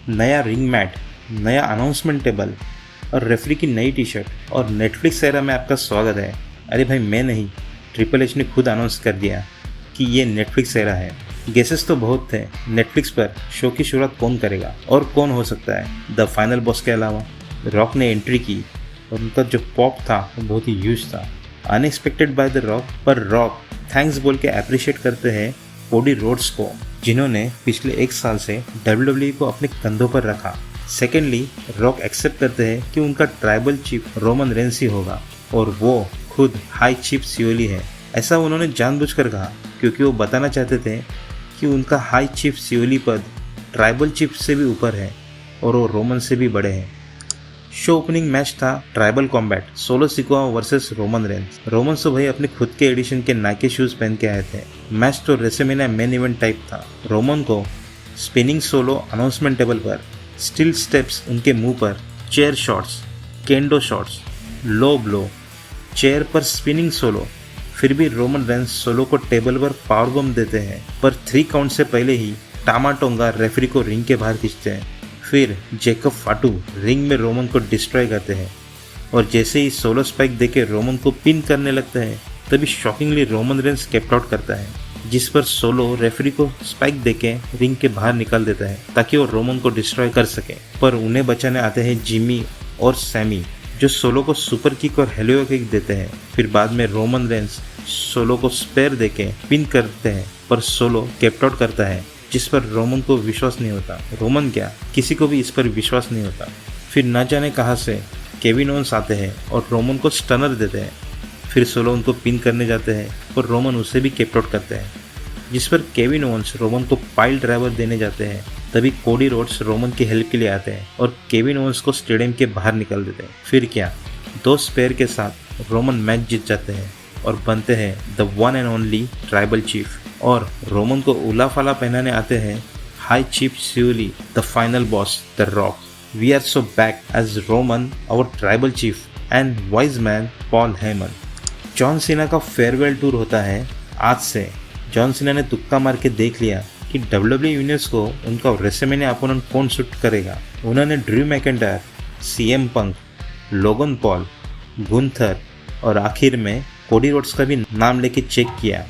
नया ring mat, नया announcement table और रेफरी की नई टी शर्ट और नेटफ्लिक्स एरा में आपका स्वागत है। अरे भाई मैं नहीं, ट्रिपल एच ने खुद अनाउंस कर दिया कि ये नेटफ्लिक्स एरा है। गेसेस तो बहुत थे, नेटफ्लिक्स पर शो की शुरुआत कौन करेगा और कौन हो सकता है द फाइनल बॉस के अलावा। रॉक ने एंट्री की और उनका जो पॉप था वो बहुत ही ह्यूज था, अनएक्सपेक्टेड बाय द रॉक। पर रॉक थैंक्स बोल के अप्रिशिएट करते हैं कोडी रोड्स को, जिन्होंने पिछले 1 साल से WWE को अपने कंधों पर रखा। सेकेंडली, रॉक एक्सेप्ट करते हैं कि उनका ट्राइबल चीफ रोमन रेंस ही होगा और वो खुद हाई चीफ सियोली है। ऐसा उन्होंने जानबूझकर कहा क्योंकि वो बताना चाहते थे कि उनका हाई चीफ सियोली पद ट्राइबल चीफ से भी ऊपर है और वो रोमन से भी बड़े हैं। शो ओपनिंग मैच था tribal combat, solo Sikoa versus Roman Reigns. Roman तो भाई अपने खुद के एडिशन के नाइकी शूज पहन के आए थे। मैच तो रेसलमेनिया मेन इवेंट टाइप था। रोमन को स्पिनिंग सोलो अनाउंसमेंट टेबल पर, स्टिल स्टेप्स उनके मुंह पर, चेयर शॉट्स, केंडो शॉट्स, लो ब्लो, चेयर पर स्पिनिंग सोलो। फिर भी रोमन रेंस सोलो को टेबल पर पावर बम देते हैं, पर 3 काउंट से पहले ही टामा टोंगा रेफरी को रिंग के बाहर खींचते हैं। फिर जेकब फाटू रिंग में रोमन को डिस्ट्रॉय करते हैं और जैसे ही सोलो स्पाइक देके रोमन को पिन करने लगते हैं, तभी shockingly Roman Reigns kept out करता है, जिस पर सोलो रेफरी को स्पाइक देके रिंग के बाहर निकाल देता है ताकि वो रोमन को डिस्ट्रॉय कर सके। पर उन्हें बचाने आते हैं जिमी और सैमी, जो सोलो को सुपर किक और हेलियो किक देते हैं। फिर बाद में रोमन रेंस सोलो को स्पेयर देके पिन करते हैं, पर सोलो कैप्ट आउट करता है, जिस पर रोमन को विश्वास नहीं होता। रोमन क्या, किसी को भी इस पर विश्वास नहीं होता। फिर न जाने कहां से केविन ओवेंस आते हैं और रोमन को स्टनर देते हैं। फिर सोलो उनको पिन करने जाते हैं और रोमन उसे भी कैप्ट आउट करते हैं, जिस पर केविन ओवेंस रोमन को पाइल ड्राइवर देने जाते हैं। तभी कोडी रोड्स रोमन की हेल्प के लिए आते हैं और केविन ओवेंस को स्टेडियम के बाहर निकाल देते हैं। फिर क्या, 2 स्पेयर के साथ रोमन मैच जीत जाते हैं और बनते हैं the one and only tribal chief. और रोमन को उला फाला पहनाने आते हैं हाई चीफ सियोली, the final boss the rock. We are so back as Roman our tribal chief and wise man Paul Heyman. John Cena का farewell tour होता है आज से। जॉन सीना ने तुक्का मार के देख लिया कि WWE यूनिवर्स को उनका रेसलमेनिया अपोनेंट कौन सूट करेगा। उन्होंने ड्रू मैकिंटायर, CM पंक, लोगन पॉल, गुंथर और आखिर में कोडी रोड्स का भी नाम लेके चेक किया।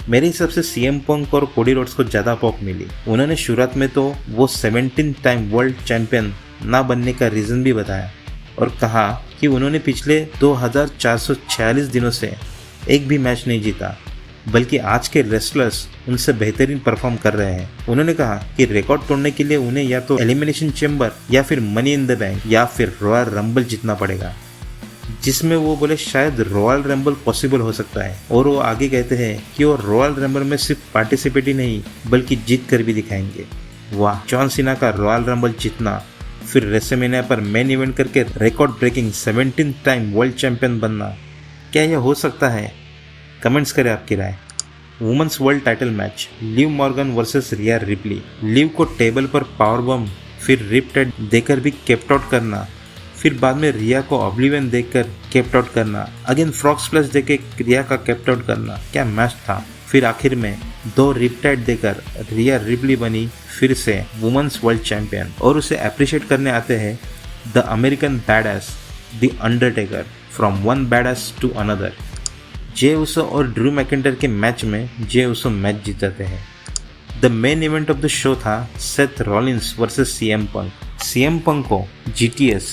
मेरे हिसाब से CM पंक और कोडी रोड्स को ज़्यादा पॉप मिली। उन्होंने शुरुआत में तो वो 17 टाइम वर्ल्ड चैंपियन ना बनने का रीज़न भी बताया और कहा कि उन्होंने पिछले 2446 दिनों से एक भी मैच नहीं जीता, बल्कि आज के रेसलर्स उनसे बेहतरीन परफॉर्म कर रहे हैं। उन्होंने कहा कि रिकॉर्ड तोड़ने के लिए उन्हें या तो एलिमिनेशन चेंबर या फिर मनी इन द बैंक या फिर रॉयल रंबल जीतना पड़ेगा, जिसमें वो बोले शायद रॉयल रंबल पॉसिबल हो सकता है। और वो आगे कहते हैं कि वो रॉयल रंबल में सिर्फ पार्टिसिपेट ही नहीं बल्कि जीत कर भी दिखाएंगे। वाह, जॉन सीना का रॉयल रंबल जीतना, फिर रेसलमेनिया पर मेन इवेंट करके record breaking 17 time world champion बनना, क्या यह हो सकता है? कमेंट्स करें आपकी राय। Women's world title match, Liv Morgan versus Rhea Ripley. Liv को टेबल पर पावर बम, फिर रिपटेड देकर भी कैप्ट आउट करना, फिर बाद में रिया को ऑब्लिवियन देकर कैप्ट आउट करना, अगेन फ्रॉग स्प्लैश देकर रिया का कैप्ट आउट करना, क्या मैच था। फिर आखिर में 2 रिपटाइड देकर रिया रिप्ली बनी फिर से वुमेन्स वर्ल्ड चैंपियन और उसे अप्रिशिएट करने आते हैं the American badass the Undertaker, from one badass to another. Jey Uso और ड्रू मैकिंटायर के मैच में जे उसो मैच जीत जाते हैं। The main event of the show था सेथ रॉलिन्स वर्सेस CM पंक। CM पंक को GTS,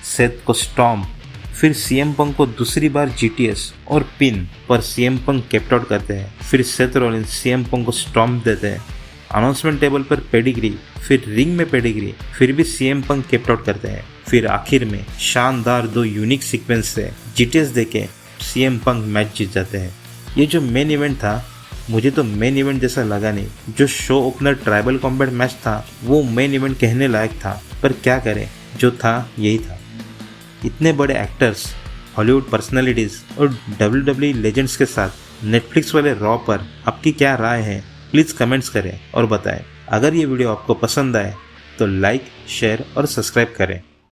सेथ को स्टॉर्म, फिर CM पंक को दूसरी बार GTS और पिन, पर CM पंक कैप्ट आउट करते हैं। फिर सेथ रॉलिन्स CM पंक को स्टॉर्म देते हैं। अनाउंसमेंट टेबल पर पेडिग्री, फिर रिंग में पेडिग्री, फिर भी CM पंक कैप्ट आउट करते हैं। फिर आखिर में शानदार 2 यूनिक सीक्वेंस से GTS देके CM पंक मैच जीत जाते हैं। ये जो मेन इवेंट था, मुझे तो मेन इवेंट जैसा लगा नहीं। जो show opener tribal combat match था वो मेन इवेंट कहने लायक था, पर क्या करें, जो था यही था। इतने बड़े एक्टर्स, हॉलीवुड पर्सनालिटीज़ और WWE लेजेंड्स के साथ नेटफ्लिक्स वाले रॉ पर आपकी क्या राय है? प्लीज़ कमेंट्स करें और बताएं। अगर ये वीडियो आपको पसंद आए तो लाइक, शेयर और सब्सक्राइब करें।